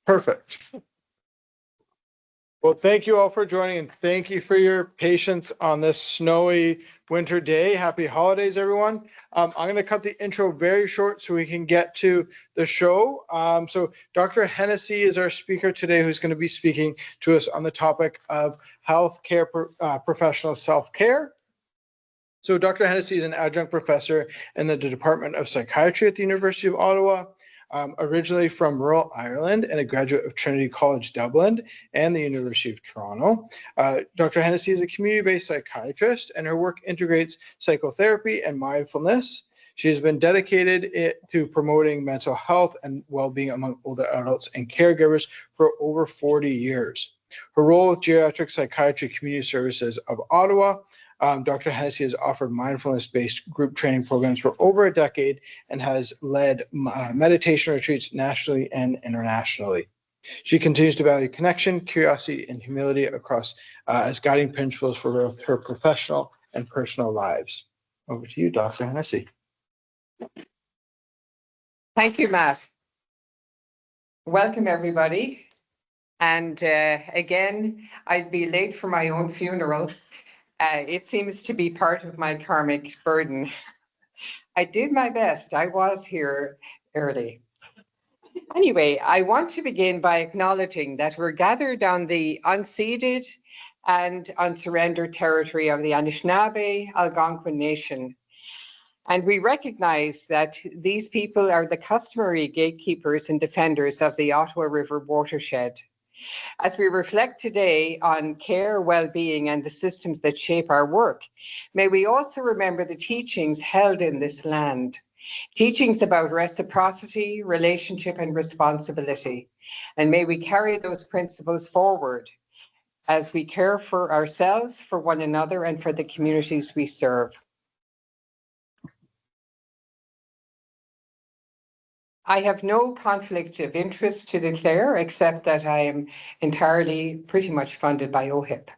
Perfect. Well, thank you all for joining, and thank you for your patience on this snowy winter day. Happy holidays, everyone. I'm going to cut the intro very short so we can get to the show. So Dr. Hennessy is our speaker today, who's going to be speaking to us on the topic of healthcare professional self-care. So Dr. Hennessy is an adjunct professor in the Department of Psychiatry at the University of Ottawa. Originally from rural Ireland and a graduate of Trinity College Dublin and the University of Toronto. Dr. Hennessy is a community-based psychiatrist, and her work integrates psychotherapy and mindfulness. She has been dedicated to promoting mental health and well-being among older adults and caregivers for over 40 years. Her role with Geriatric Psychiatry Community Services of Ottawa, Dr. Hennessy has offered mindfulness-based group training programs for over a decade and has led meditation retreats nationally and internationally. She continues to value connection, curiosity, and humility across as guiding principles for both her professional and personal lives. Over to you, Dr. Hennessy. Thank you, Matt. Welcome, everybody. And again, I'd be late for my own funeral. It seems to be part of my karmic burden. I did my best. I was here early. Anyway, I want to begin by acknowledging that we're gathered on the unceded and unsurrendered territory of the Anishinaabe Algonquin Nation. And we recognize that these people are the customary gatekeepers and defenders of the Ottawa River watershed. As we reflect today on care, well-being, and the systems that shape our work, may we also remember the teachings held in this land, teachings about reciprocity, relationship, and responsibility. And may we carry those principles forward as we care for ourselves, for one another, and for the communities we serve. I have no conflict of interest to declare, except that I am entirely pretty much funded by OHIP.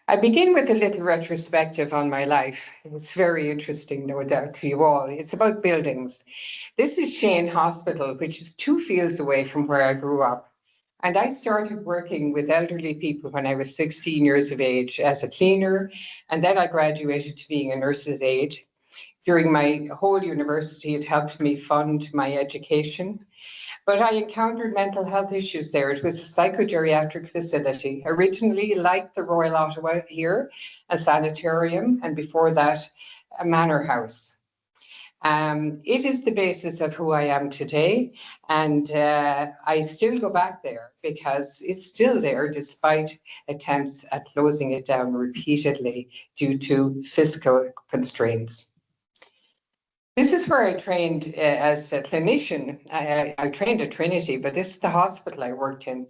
I begin with a little retrospective on my life. It's very interesting, no doubt, to you all. It's about buildings. This is Shane Hospital, which is 2 fields away from where I grew up. And I started working with elderly people when I was 16 years of age as a cleaner, and then I graduated to being a nurse's aide. During my whole university, it helped me fund my education. But I encountered mental health issues there. It was a psychogeriatric facility, originally like the Royal Ottawa here, a sanitarium, and before that, a manor house. It is the basis of who I am today, and I still go back there because it's still there despite attempts at closing it down repeatedly due to fiscal constraints. This is where I trained as a clinician. I trained at Trinity, but this is the hospital I worked in.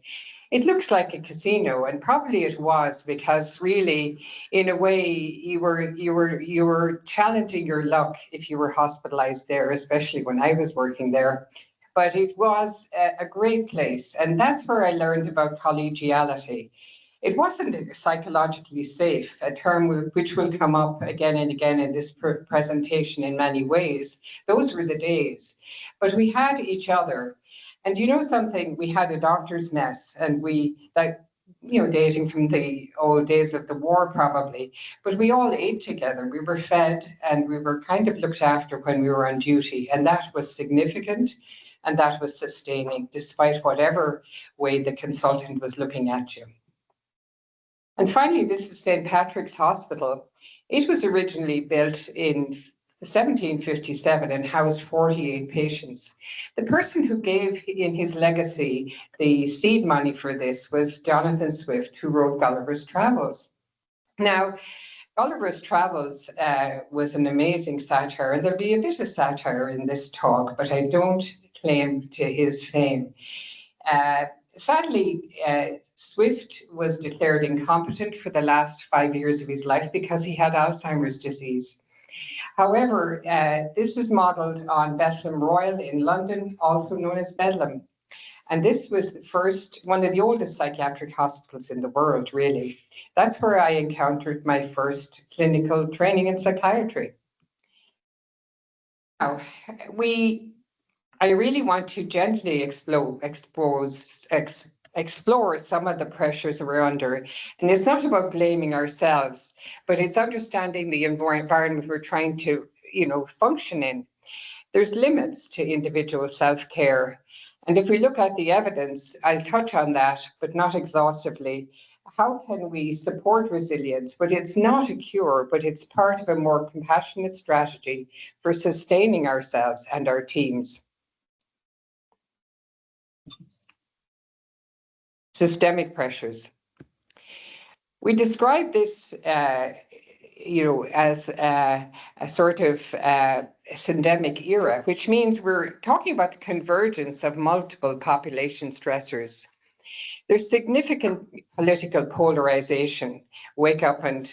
It looks like a casino, and probably it was, because really, in a way, you were challenging your luck if you were hospitalized there, especially when I was working there. But it was a great place, and that's where I learned about collegiality. It wasn't psychologically safe, a term which will come up again and again in this presentation in many ways. Those were the days. But we had each other. And you know something, we had a doctor's mess, and dating from the old days of the war probably, but we all ate together. We were fed and we were kind of looked after when we were on duty. And that was significant and that was sustaining, despite whatever way the consultant was looking at you. And finally, this is St. Patrick's Hospital. It was originally built in 1757 and housed 48 patients. The person who gave in his legacy the seed money for this was Jonathan Swift, who wrote Gulliver's Travels. Now, Gulliver's Travels was an amazing satire, and there'll be a bit of satire in this talk, but I don't claim to his fame. Sadly, Swift was declared incompetent for the last 5 years of his life because he had Alzheimer's disease. However, this is modeled on Bethlem Royal in London, also known as Bedlam. And this was one of the oldest psychiatric hospitals in the world, really. That's where I encountered my first clinical training in psychiatry. Now, I really want to gently explore some of the pressures we're under. And it's not about blaming ourselves, but it's understanding the environment we're trying to, function in. There's limits to individual self-care. And if we look at the evidence, I'll touch on that, but not exhaustively. How can we support resilience? But it's not a cure, but it's part of a more compassionate strategy for sustaining ourselves and our teams. Systemic pressures. We describe this, as a sort of syndemic era, which means we're talking about the convergence of multiple population stressors. There's significant political polarization. Wake up and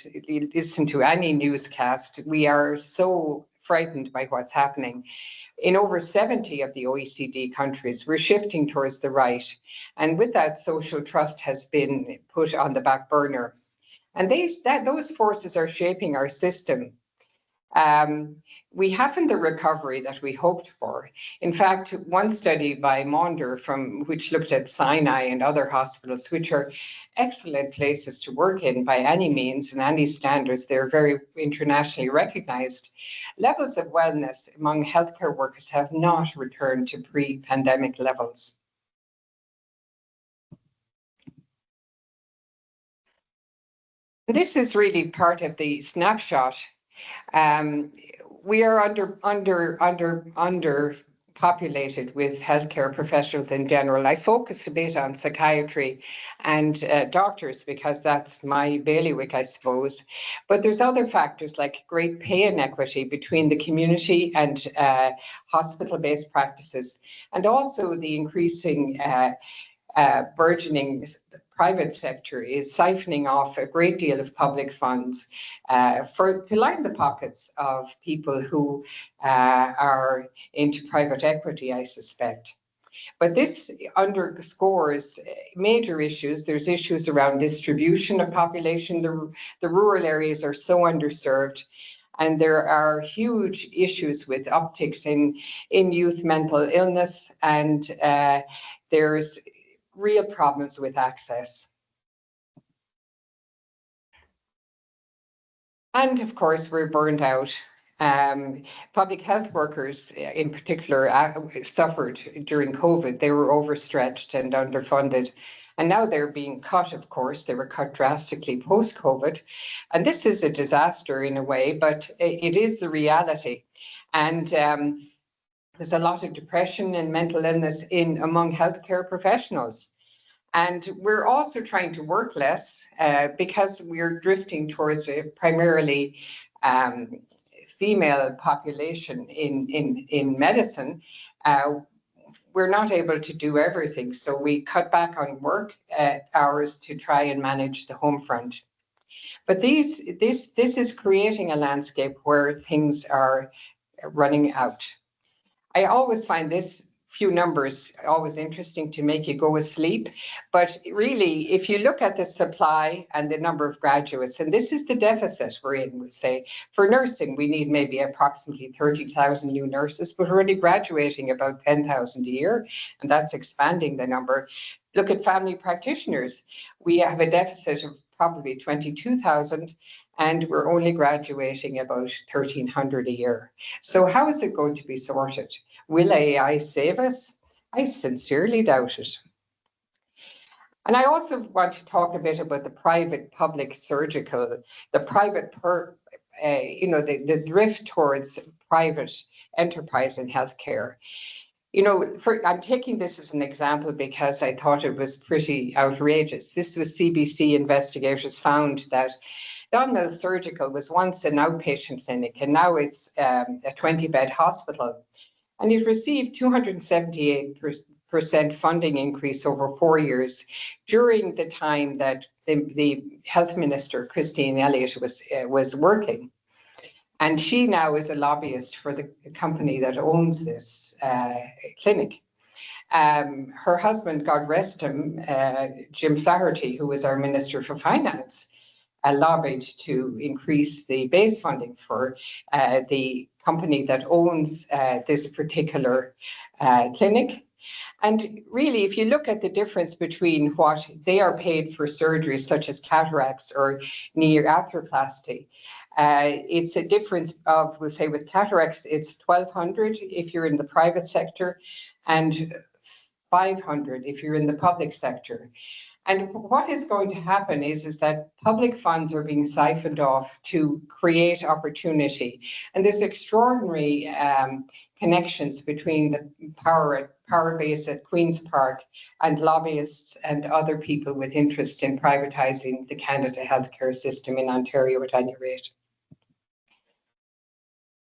listen to any newscast. We are so frightened by what's happening. In over 70 of the OECD countries, we're shifting towards the right. And with that, social trust has been put on the back burner. And those forces are shaping our system. We haven't the recovery that we hoped for. In fact, one study by Maunder, which looked at Sinai and other hospitals, which are excellent places to work in by any means and any standards, they're very internationally recognized. Levels of wellness among healthcare workers have not returned to pre-pandemic levels. This is really part of the snapshot. We are underpopulated with healthcare professionals in general. I focus a bit on psychiatry and doctors because that's my bailiwick, I suppose. But there's other factors like great pay inequity between the community and hospital-based practices, and also the increasing burgeoning private sector is siphoning off a great deal of public funds to line the pockets of people who are into private equity, I suspect. But this underscores major issues. There's issues around distribution of population. The rural areas are so underserved. And there are huge issues with upticks in youth mental illness, and there's real problems with access. And of course, we're burned out. Public health workers in particular suffered during COVID. They were overstretched and underfunded. And now they're being cut, of course. They were cut drastically post-COVID. And this is a disaster in a way, but it is the reality. And there's a lot of depression and mental illness among healthcare professionals. And we're also trying to work less because we're drifting towards a primarily female population in medicine. We're not able to do everything, so we cut back on work hours to try and manage the home front. But this is creating a landscape where things are running out. I always find this few numbers always interesting to make you go asleep. But really, if you look at the supply and the number of graduates, and this is the deficit we're in, we'll say, for nursing, we need maybe approximately 30,000 new nurses, but we're only graduating about 10,000 a year, and that's expanding the number. Look at family practitioners. We have a deficit of probably 22,000, and we're only graduating about 1,300 a year. So how is it going to be sorted? Will AI save us? I sincerely doubt it. And I also want to talk a bit about the private-public surgical, the drift towards private enterprise in healthcare. I'm taking this as an example because I thought it was pretty outrageous. This was CBC investigators found that Don Mills Surgical was once an outpatient clinic, and now it's a 20-bed hospital. And it received 278% funding increase over 4 years during the time that the health minister, Christine Elliott, was working. And she now is a lobbyist for the company that owns this clinic. Her husband, God rest him, Jim Flaherty, who was our Minister for Finance, lobbied to increase the base funding for the company that owns this particular clinic. And really, if you look at the difference between what they are paid for surgeries such as cataracts or knee arthroplasty, it's a difference of, we'll say with cataracts, it's 1,200 if you're in the private sector and 500 if you're in the public sector. And what is going to happen is that public funds are being siphoned off to create opportunity. And there's extraordinary connections between the power base at Queen's Park and lobbyists and other people with interest in privatising the Canada healthcare system in Ontario at any rate.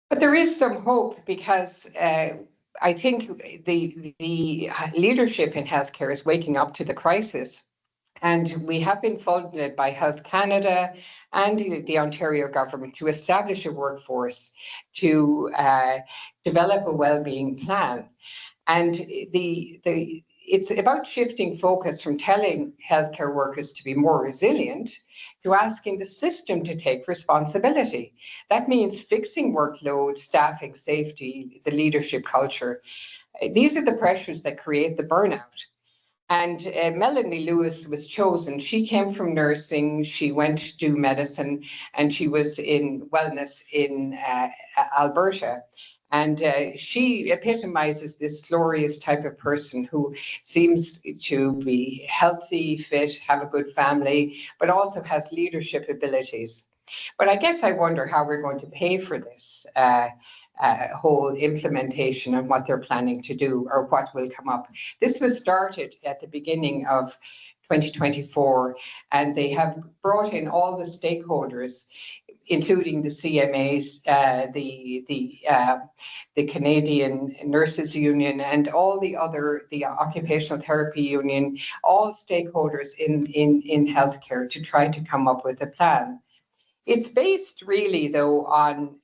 But there is some hope because I think the leadership in healthcare is waking up to the crisis. And we have been funded by Health Canada and the Ontario government to establish a workforce to develop a wellbeing plan. And it's about shifting focus from telling healthcare workers to be more resilient to asking the system to take responsibility. That means fixing workload, staffing, safety, the leadership culture. These are the pressures that create the burnout. And Melanie Lewis was chosen. She came from nursing, she went to do medicine, and she was in wellness in Alberta. And she epitomizes this glorious type of person who seems to be healthy, fit, have a good family, but also has leadership abilities. But I guess I wonder how we're going to pay for this whole implementation and what they're planning to do or what will come up. This was started at the beginning of 2024, and they have brought in all the stakeholders, including the CMAs, the Canadian Nurses Union, and all the Occupational Therapy Union, all stakeholders in healthcare to try to come up with a plan. It's based really, though, on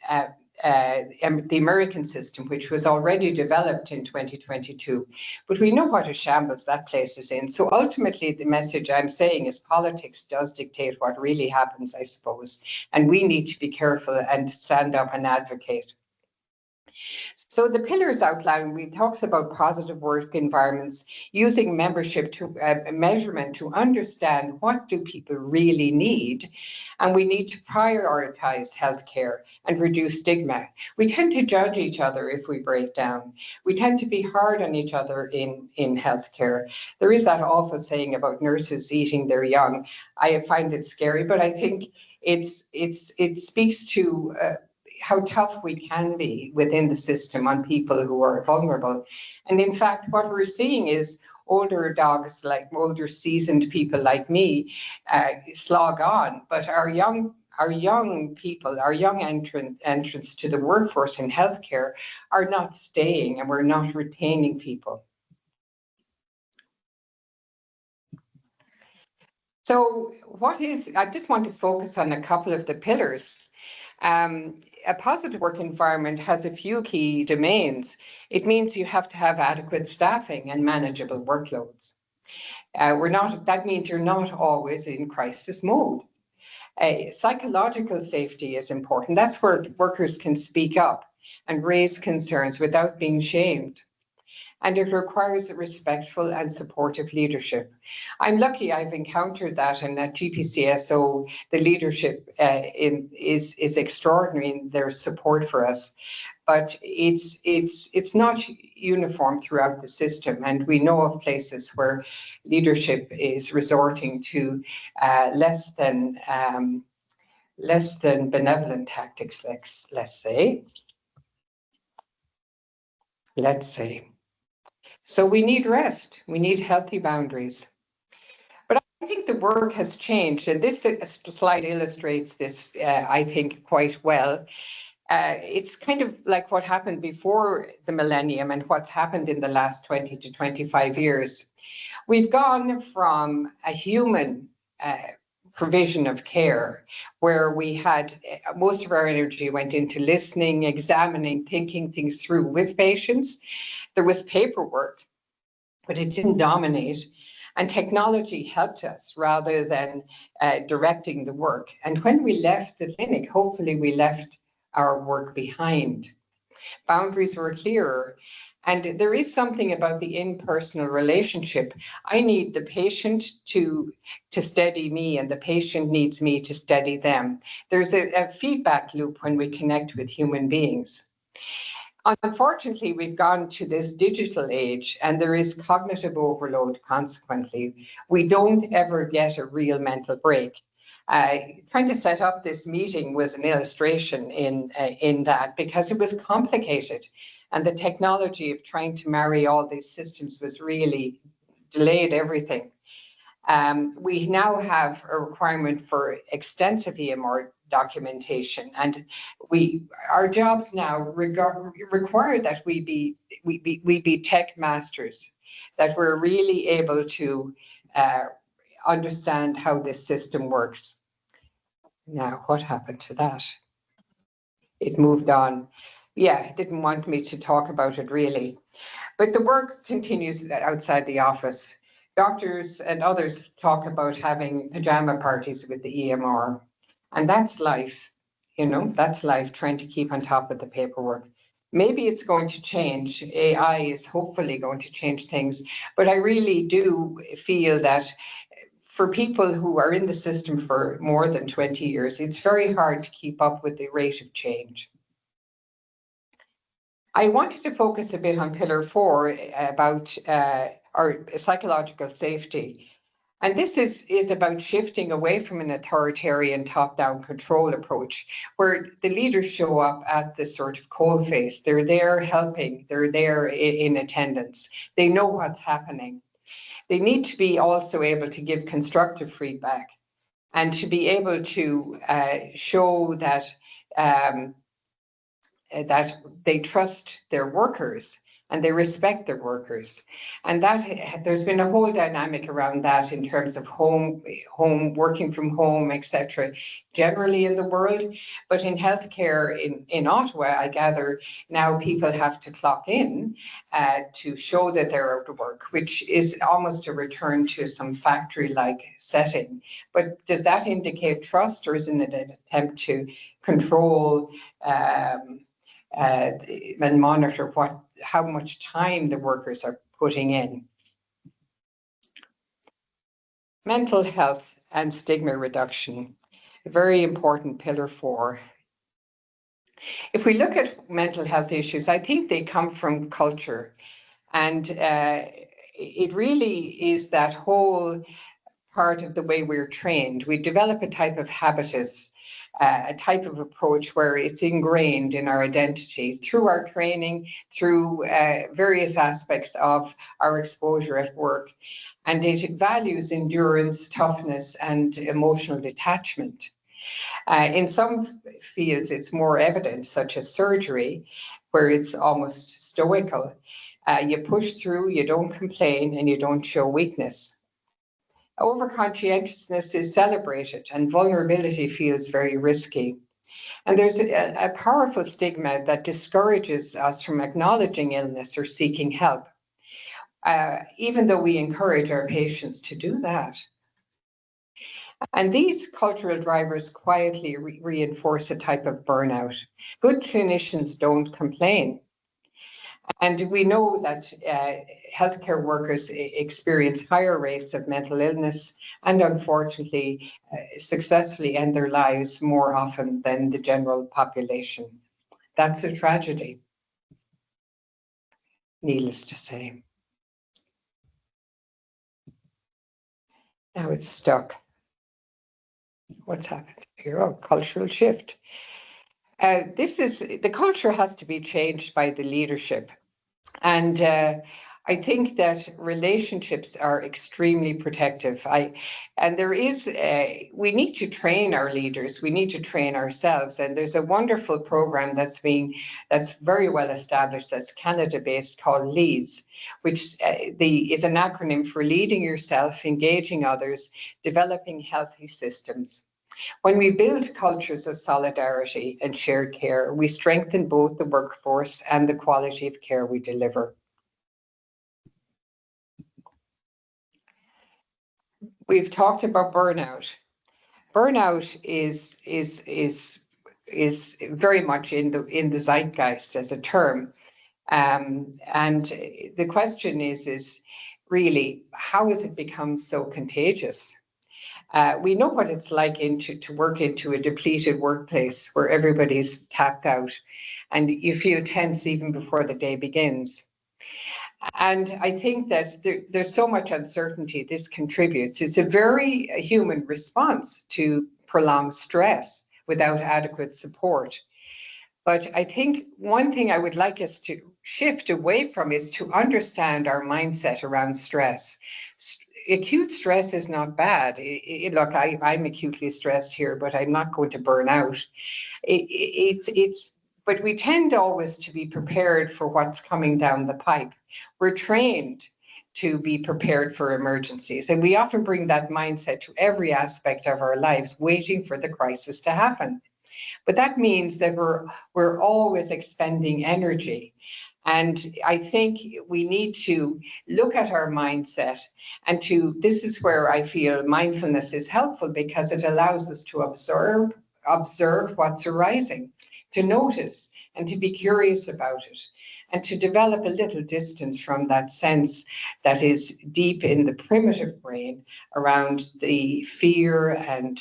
the American system, which was already developed in 2022, but we know what a shambles that place is in. So ultimately, the message I'm saying is politics does dictate what really happens, I suppose, and we need to be careful and stand up and advocate. So the pillars outlined, we talks about positive work environments, using membership to measurement to understand what do people really need, and we need to prioritize healthcare and reduce stigma. We tend to judge each other if we break down. We tend to be hard on each other in healthcare. There is that awful saying about nurses eating their young. I find it scary, but I think it speaks to how tough we can be within the system on people who are vulnerable. And in fact, what we're seeing is older dogs, like older seasoned people like me, slog on, but our young people, our young entrants to the workforce in healthcare are not staying, and we're not retaining people. So I just want to focus on a couple of the pillars. A positive work environment has a few key domains. It means you have to have adequate staffing and manageable workloads. That means you're not always in crisis mode. Psychological safety is important. That's where workers can speak up and raise concerns without being shamed. And it requires respectful and supportive leadership. I'm lucky I've encountered that, and at GPCSO, the leadership is extraordinary in their support for us. But it's not uniform throughout the system, and we know of places where leadership is resorting to less than benevolent tactics. Let's say. So we need rest, we need healthy boundaries. But I think the work has changed, and this slide illustrates this, I think, quite well. It's kind of like what happened before the millennium and what's happened in the last 20 to 25 years. We've gone from a human provision of care, where we had most of our energy went into listening, examining, thinking things through with patients. There was paperwork, but it didn't dominate. And technology helped us rather than directing the work. And when we left the clinic, hopefully we left our work behind. Boundaries were clearer. And there is something about the impersonal relationship. I need the patient to steady me, and the patient needs me to steady them. There's a feedback loop when we connect with human beings. Unfortunately, we've gone to this digital age, and there is cognitive overload consequently. We don't ever get a real mental break. Trying to set up this meeting was an illustration in that, because it was complicated, and the technology of trying to marry all these systems was really delayed everything. We now have a requirement for extensive EMR documentation, and our jobs now require that we be tech masters, that we're really able to understand how this system works. Now, what happened to that? It moved on. Yeah, it didn't want me to talk about it really, but the work continues outside the office. Doctors and others talk about having pajama parties with the EMR, and that's life. That's life, trying to keep on top of the paperwork. Maybe it's going to change. AI is hopefully going to change things, but I really do feel that for people who are in the system for more than 20 years, it's very hard to keep up with the rate of change. I wanted to focus a bit on Pillar 4 about our psychological safety. And this is about shifting away from an authoritarian top-down control approach, where the leaders show up at the sort of coalface. They're there helping, they're there in attendance. They know what's happening. They need to be also able to give constructive feedback, and to be able to show that that they trust their workers and they respect their workers. And that there's been a whole dynamic around that in terms of home working from home, etc., generally in the world. But in healthcare in Ottawa, I gather now people have to clock in to show that they're out of work, which is almost a return to some factory-like setting. But does that indicate trust, or is it an attempt to control and monitor how much time the workers are putting in? Mental health and stigma reduction, a very important Pillar 4. If we look at mental health issues, I think they come from culture, and it really is that whole part of the way we're trained. We develop a type of habitus, a type of approach where it's ingrained in our identity through our training, through various aspects of our exposure at work. And it values endurance, toughness, and emotional detachment. In some fields, it's more evident, such as surgery, where it's almost stoical. You push through, you don't complain, and you don't show weakness. Overconscientiousness is celebrated, and vulnerability feels very risky. And there's a powerful stigma that discourages us from acknowledging illness or seeking help, even though we encourage our patients to do that. And these cultural drivers quietly reinforce a type of burnout. Good clinicians don't complain. And we know that healthcare workers experience higher rates of mental illness, and unfortunately successfully end their lives more often than the general population. That's a tragedy, needless to say. Now it's stuck. What's happened here? Oh, cultural shift. The culture has to be changed by the leadership. And I think that relationships are extremely protective. We need to train our leaders. We need to train ourselves. And there's a wonderful program that's very well established, that's Canada-based, called LEADS, which is an acronym for leading yourself, engaging others, developing healthy systems. When we build cultures of solidarity and shared care, we strengthen both the workforce and the quality of care we deliver. We've talked about burnout. Burnout is very much in the zeitgeist as a term. And the question is really, how has it become so contagious? We know what it's like to work into a depleted workplace where everybody's tapped out and you feel tense even before the day begins. And I think that there's so much uncertainty. This contributes. It's a very human response to prolonged stress without adequate support. But I think one thing I would like us to shift away from is to understand our mindset around stress. Acute stress is not bad. Look, I'm acutely stressed here, but I'm not going to burn out. But we tend always to be prepared for what's coming down the pipe. We're trained to be prepared for emergencies, and we often bring that mindset to every aspect of our lives, waiting for the crisis to happen. But that means that we're always expending energy. And I think we need to look at our mindset this is where I feel mindfulness is helpful, because it allows us to observe what's arising, to notice and to be curious about it, and to develop a little distance from that sense that is deep in the primitive brain around the fear and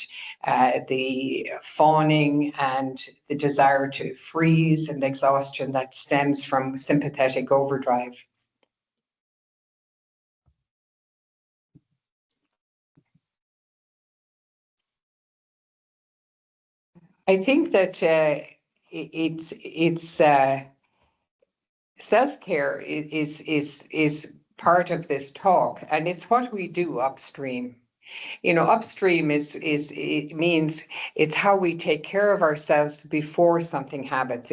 the fawning and the desire to freeze and exhaustion that stems from sympathetic overdrive. I think that it's self-care is part of this talk, and it's what we do upstream. Upstream it means it's how we take care of ourselves before something happens.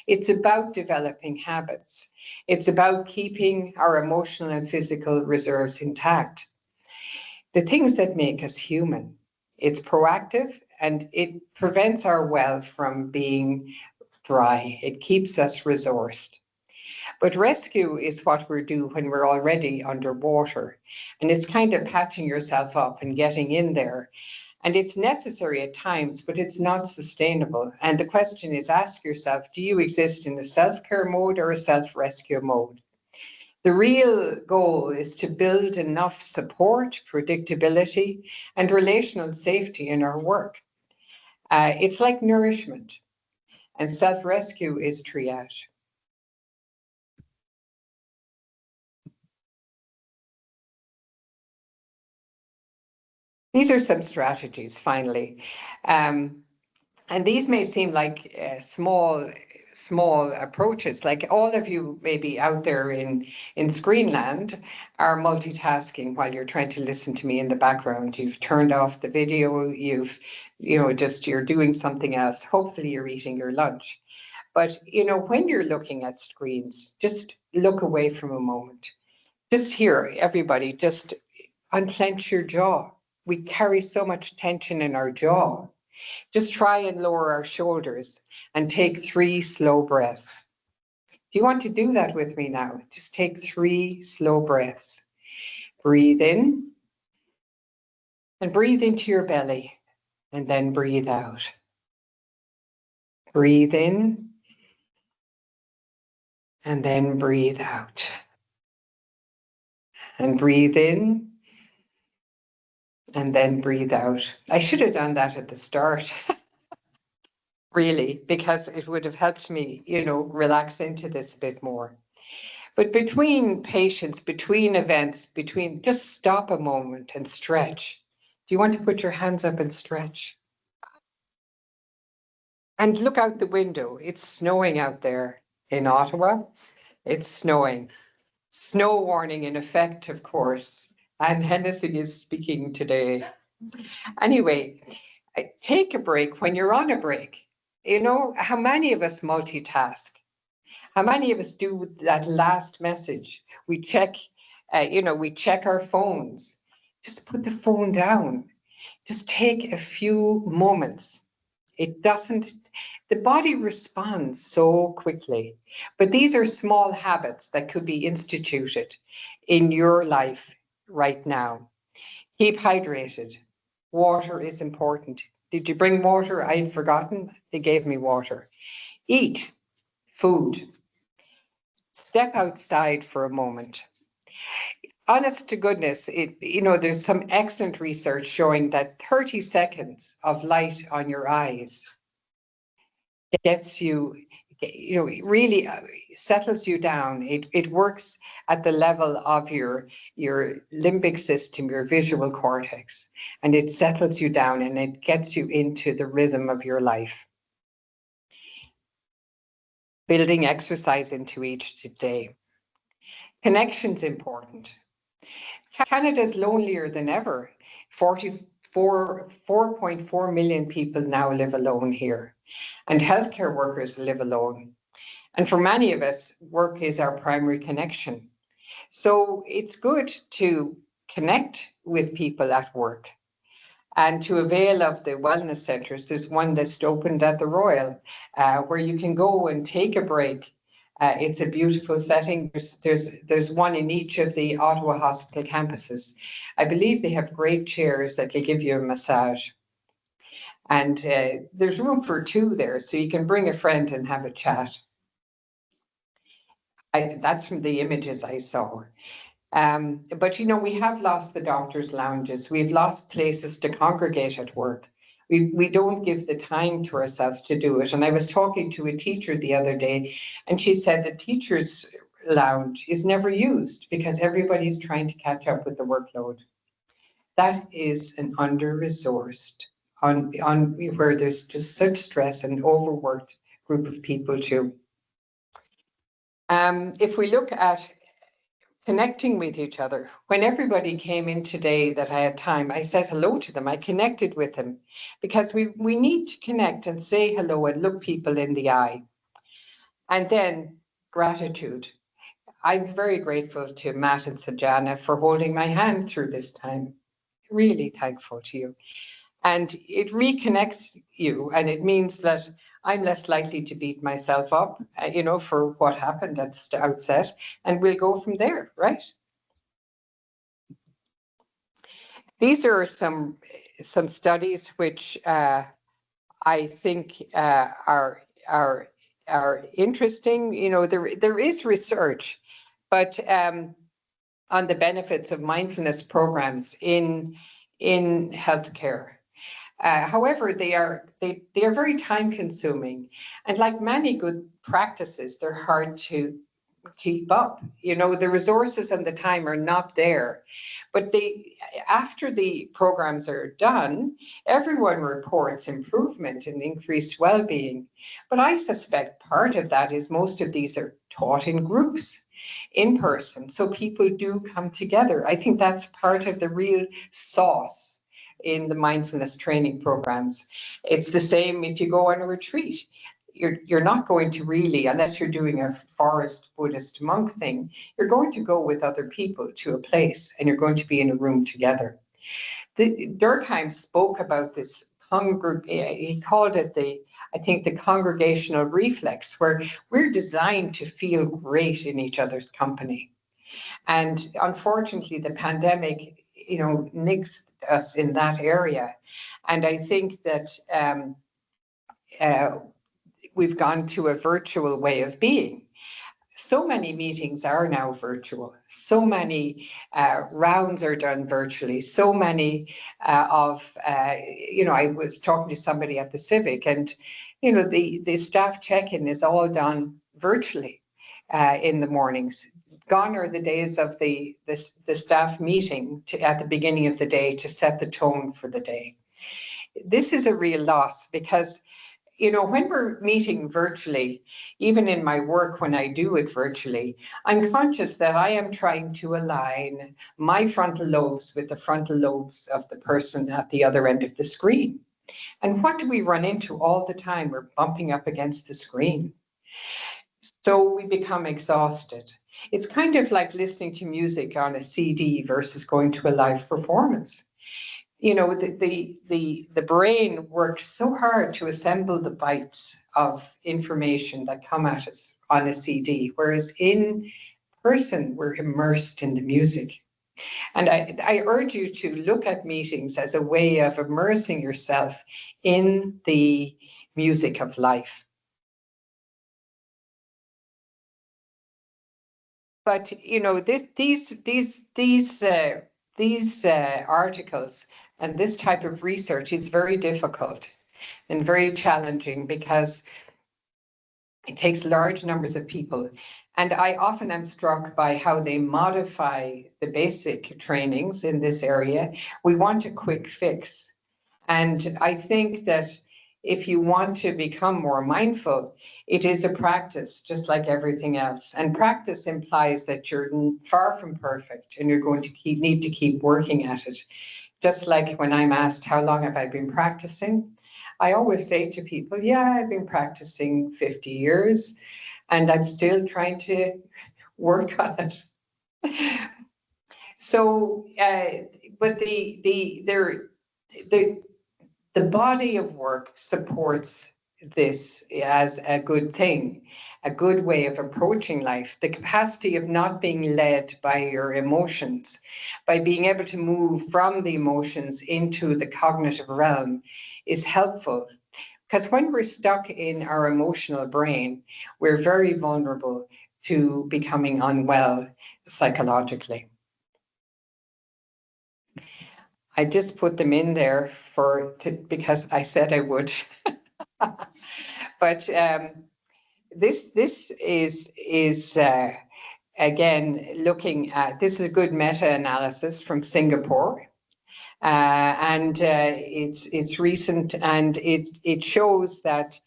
It's about developing habits. It's about keeping our emotional and physical reserves intact. The things that make us human. It's proactive, and it prevents our well from being dry. It keeps us resourced. But rescue is what we do when we're already underwater. And it's kind of patching yourself up and getting in there. And it's necessary at times, but it's not sustainable. And the question is, ask yourself, do you exist in a self-care mode or a self-rescue mode? The real goal is to build enough support, predictability, and relational safety in our work. It's like nourishment, and self-rescue is triage. These are some strategies, finally. And these may seem like small approaches, like all of you maybe out there in Screenland are multitasking while you're trying to listen to me in the background. You've turned off the video, you're doing something else. Hopefully you're eating your lunch. But, when you're looking at screens, just look away from a moment. Just here, everybody, just unclench your jaw. We carry so much tension in our jaw. Just try and lower our shoulders and take 3 slow breaths. Do you want to do that with me now? Just take 3 slow breaths. Breathe in and breathe into your belly, and then breathe out. Breathe in and then breathe out. And breathe in and then breathe out. I should have done that at the start, really, because it would have helped me, relax into this a bit more. But between patients, between events, just stop a moment and stretch. Do you want to put your hands up and stretch? And look out the window. It's snowing out there in Ottawa. It's snowing. Snow warning in effect, of course. And Hennessy is speaking today. Anyway, take a break when you're on a break. How many of us multitask? How many of us do that last message? We check our phones. Just put the phone down. Just take a few moments. The body responds so quickly. But these are small habits that could be instituted in your life right now. Keep hydrated. Water is important. Did you bring water? I had forgotten. They gave me water. Eat food. Step outside for a moment. Honest to goodness, there's some excellent research showing that 30 seconds of light on your eyes gets you, really settles you down. It works at the level of your limbic system, your visual cortex, and it settles you down and it gets you into the rhythm of your life. Building exercise into each day. Connection's important. Canada's lonelier than ever. 4.4 million people now live alone here, and healthcare workers live alone. And for many of us, work is our primary connection. So it's good to connect with people at work and to avail of the wellness centres. There's one that's opened at the Royal, where you can go and take a break. It's a beautiful setting. There's one in each of the Ottawa hospital campuses. I believe they have great chairs that will give you a massage. And there's room for two there, so you can bring a friend and have a chat. That's from the images I saw. But we have lost the doctors' lounges. We've lost places to congregate at work. We don't give the time to ourselves to do it. And I was talking to a teacher the other day, and she said the teacher's lounge is never used because everybody's trying to catch up with the workload. That is an under-resourced, on where there's just such stress and overworked group of people too. If we look at connecting with each other, when everybody came in today that I had time, I said hello to them. I connected with them because we need to connect and say hello and look people in the eye. And then gratitude. I'm very grateful to Matt and Sajana for holding my hand through this time. Really thankful to you. And it reconnects you, and it means that I'm less likely to beat myself up, for what happened at the outset, and we'll go from there, right? These are some studies which I think are interesting. There is research, but on the benefits of mindfulness programs in healthcare. However, they are very time consuming, and like many good practices, they're hard to keep up. The resources and the time are not there, but after the programs are done, everyone reports improvement and increased well-being. But I suspect part of that is most of these are taught in groups, in person, so people do come together. I think that's part of the real sauce in the mindfulness training programs. It's the same if you go on a retreat. You're not going to really, unless you're doing a forest Buddhist monk thing, you're going to go with other people to a place and you're going to be in a room together. Durkheim spoke about this he called it the congregational reflex, where we're designed to feel great in each other's company. And unfortunately, the pandemic, nixed us in that area. And I think that we've gone to a virtual way of being. So many meetings are now virtual. So many rounds are done virtually. So many I was talking to somebody at the Civic, and, the staff check-in is all done virtually in the mornings. Gone are the days of the staff meeting at the beginning of the day to set the tone for the day. This is a real loss because, when we're meeting virtually, even in my work, when I do it virtually, I'm conscious that I am trying to align my frontal lobes with the frontal lobes of the person at the other end of the screen. And what do we run into all the time? We're bumping up against the screen. So we become exhausted. It's kind of like listening to music on a CD versus going to a live performance. The brain works so hard to assemble the bytes of information that come at us on a CD, whereas in person, we're immersed in the music. And I urge you to look at meetings as a way of immersing yourself in the music of life. But you know, these articles and this type of research is very difficult and very challenging because it takes large numbers of people. And I often am struck by how they modify the basic trainings in this area. We want a quick fix. And I think that if you want to become more mindful, it is a practice, just like everything else. And practice implies that you're far from perfect and you're going to need to keep working at it. Just like when I'm asked, how long have I been practicing? I always say to people, yeah, I've been practicing 50 years and I'm still trying to work on it. So, but the body of work supports this as a good thing, a good way of approaching life. The capacity of not being led by your emotions, by being able to move from the emotions into the cognitive realm is helpful. Because when we're stuck in our emotional brain, we're very vulnerable to becoming unwell psychologically. I just put them in there because I said I would. But this is again looking at, this is a good meta-analysis from Singapore. And it's recent, and it shows that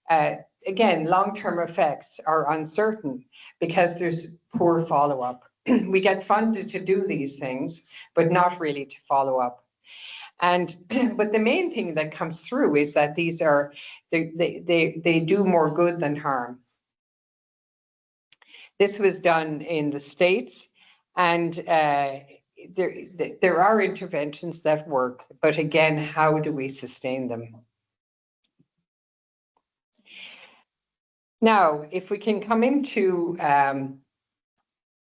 again, long-term effects are uncertain because there's poor follow-up. We get funded to do these things, but not really to follow up. And but the main thing that comes through is that these are they do more good than harm. This was done in the States, and there are interventions that work, but again, how do we sustain them? Now, if we can come into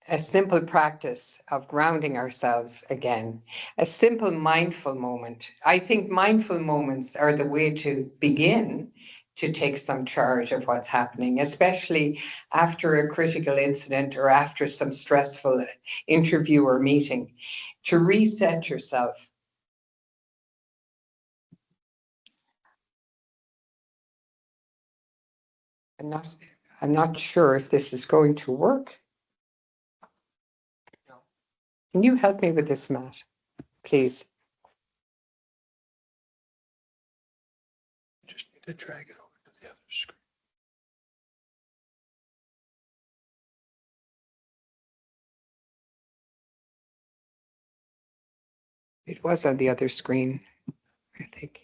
a simple practice of grounding ourselves again, a simple mindful moment. I think mindful moments are the way to begin to take some charge of what's happening, especially after a critical incident or after some stressful interview or meeting, to reset yourself. I'm not sure if this is going to work. Can you help me with this, Matt, please? Just need to drag it over to the other screen. It was on the other screen, I think.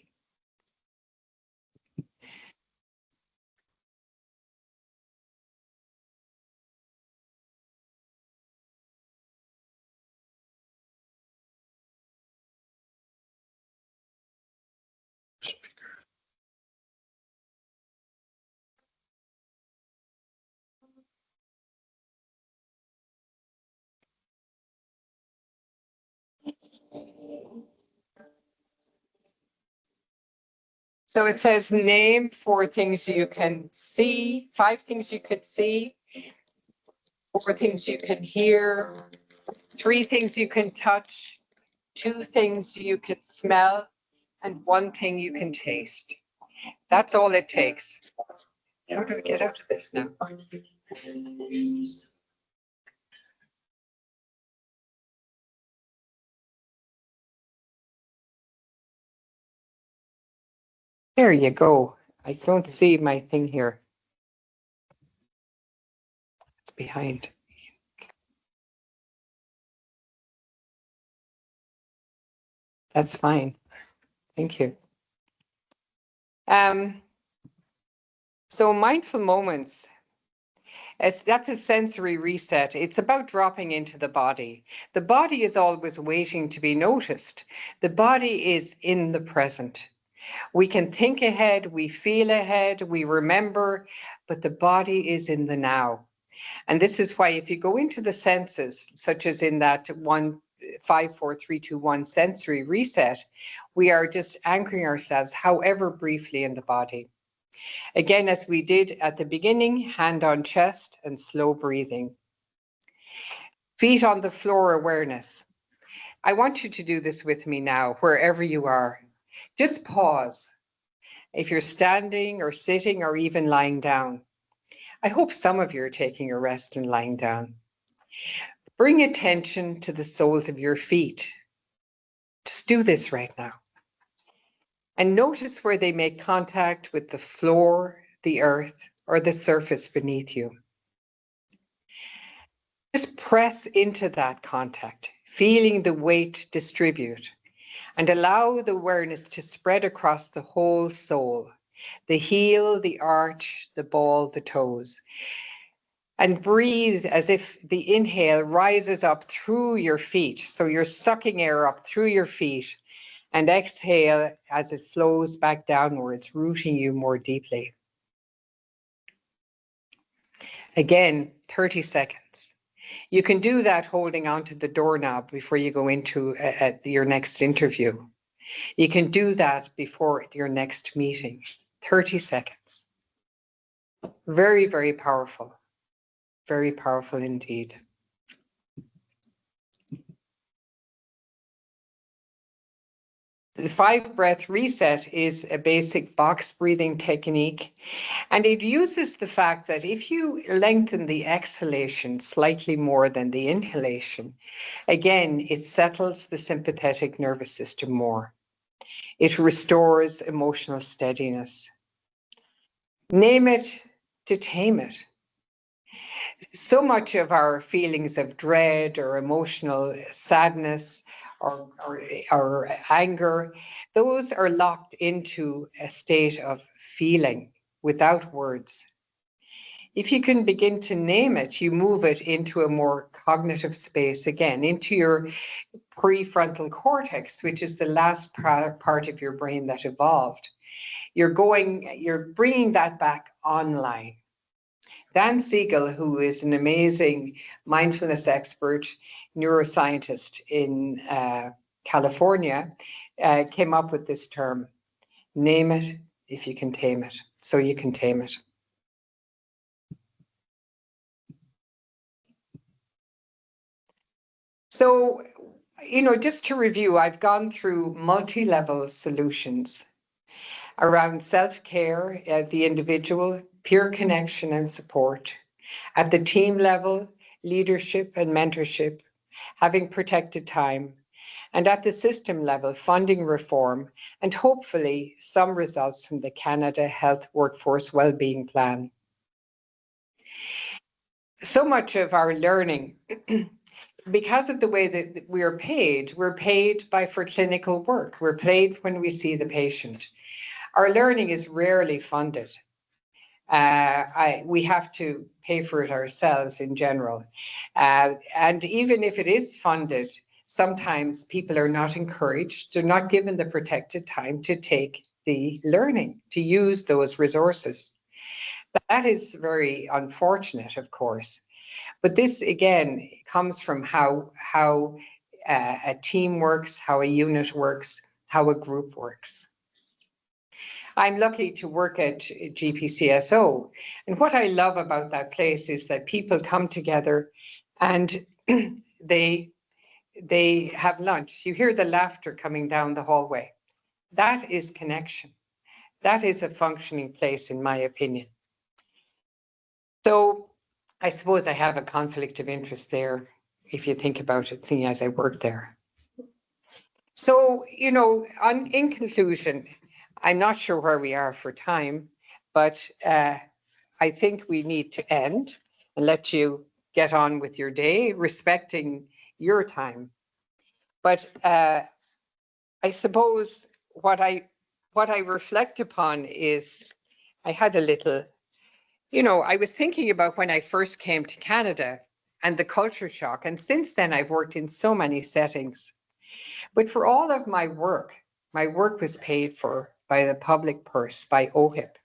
Speaker. So it says name 4 things you can see, 5 things you could see, 4 things you can hear, 3 things you can touch, 2 things you could smell, and 1 thing you can taste. That's all it takes. How do we get out of this now? There you go. I don't see my thing here. It's behind. That's fine. Thank you. So mindful moments, that's a sensory reset. It's about dropping into the body. The body is always waiting to be noticed. The body is in the present. We can think ahead, we feel ahead, we remember, but the body is in the now. And this is why if you go into the senses, such as in that one 5, 4, 3, 2, 1 sensory reset, we are just anchoring ourselves, however briefly, in the body. Again, as we did at the beginning, hand on chest and slow breathing. Feet on the floor awareness. I want you to do this with me now, wherever you are. Just pause. If you're standing or sitting or even lying down. I hope some of you are taking a rest and lying down. Bring attention to the soles of your feet. Just do this right now. And notice where they make contact with the floor, the earth, or the surface beneath you. Just press into that contact, feeling the weight distribute, and allow the awareness to spread across the whole sole, the heel, the arch, the ball, the toes. And breathe as if the inhale rises up through your feet. So you're sucking air up through your feet, and exhale as it flows back downwards, rooting you more deeply. Again, 30 seconds. You can do that holding onto the doorknob before you go into your next interview. You can do that before your next meeting. 30 seconds. Very, very powerful. Very powerful indeed. The 5-breath reset is a basic box breathing technique, and it uses the fact that if you lengthen the exhalation slightly more than the inhalation, again, it settles the sympathetic nervous system more. It restores emotional steadiness. Name it to tame it. So much of our feelings of dread or emotional sadness or anger, those are locked into a state of feeling without words. If you can begin to name it, you move it into a more cognitive space again, into your prefrontal cortex, which is the last part of your brain that evolved. You're bringing that back online. Dan Siegel, who is an amazing mindfulness expert, neuroscientist in California, came up with this term, name it if you can tame it, so you can tame it. So, just to review, I've gone through multi-level solutions around self-care at the individual, peer connection and support. At the team level, leadership and mentorship, having protected time. And at the system level, funding reform, and hopefully some results from the Canada Health Workforce Wellbeing Plan. So much of our learning, because of the way that we're paid for clinical work. We're paid when we see the patient. Our learning is rarely funded. We have to pay for it ourselves in general. And even if it is funded, sometimes people are not encouraged, they're not given the protected time to take the learning, to use those resources. That is very unfortunate, of course. But this, again, comes from how a team works, how a unit works, how a group works. I'm lucky to work at GPCSO. And what I love about that place is that people come together and they have lunch. You hear the laughter coming down the hallway. That is connection. That is a functioning place, in my opinion. So I suppose I have a conflict of interest there, if you think about it, seeing as I work there. So, in conclusion, I'm not sure where we are for time, but I think we need to end and let you get on with your day, respecting your time. But I suppose what I reflect upon is I had a little, I was thinking about when I first came to Canada and the culture shock. And since then, I've worked in so many settings. But for all of my work was paid for by the public purse, by OHIP.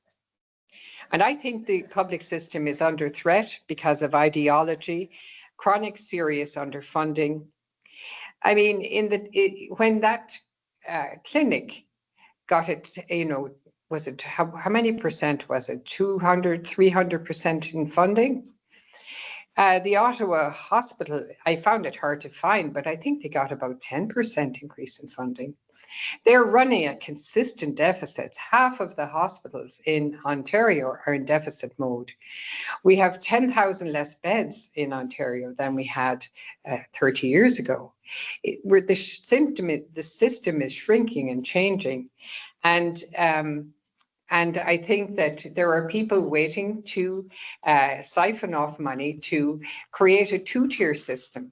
And I think the public system is under threat because of ideology, chronic serious underfunding, I mean, when that clinic got it, was it, how many percent was it? 200, 300% in funding? The Ottawa Hospital, I found it hard to find, but I think they got about 10% increase in funding. They're running at consistent deficits. Half of the hospitals in Ontario are in deficit mode. We have 10,000 less beds in Ontario than we had 30 years ago. The system is shrinking and changing. And I think that there are people waiting to siphon off money to create a two-tier system.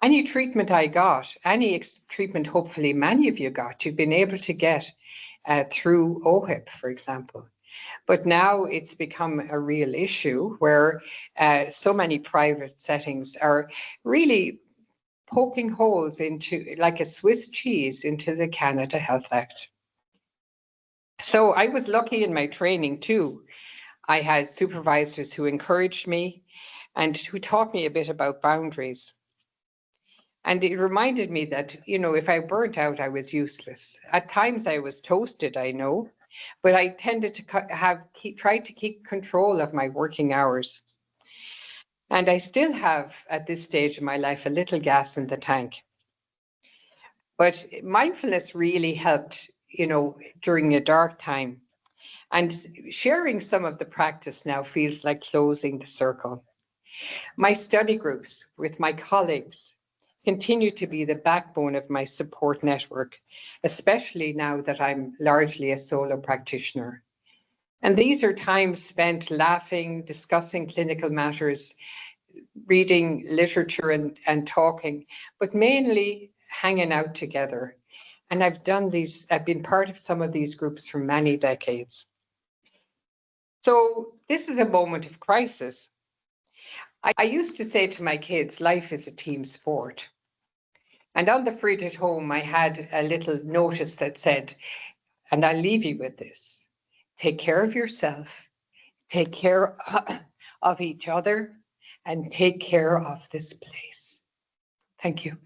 Any treatment I got, any treatment hopefully many of you got, you've been able to get through OHIP, for example. But now it's become a real issue where so many private settings are really poking holes into, like a Swiss cheese, into the Canada Health Act. So I was lucky in my training too. I had supervisors who encouraged me and who taught me a bit about boundaries. And it reminded me that, if I burnt out, I was useless. At times I was toasted, I know, but I tended to try to keep control of my working hours. And I still have, at this stage of my life, a little gas in the tank. But mindfulness really helped, during a dark time. And sharing some of the practice now feels like closing the circle. My study groups with my colleagues continue to be the backbone of my support network, especially now that I'm largely a solo practitioner. And these are times spent laughing, discussing clinical matters, reading literature and talking, but mainly hanging out together. And I've been part of some of these groups for many decades. So this is a moment of crisis. I used to say to my kids, life is a team sport. And on the fridge at home, I had a little notice that said, and I'll leave you with this, take care of yourself, take care of each other, and take care of this place. Thank you.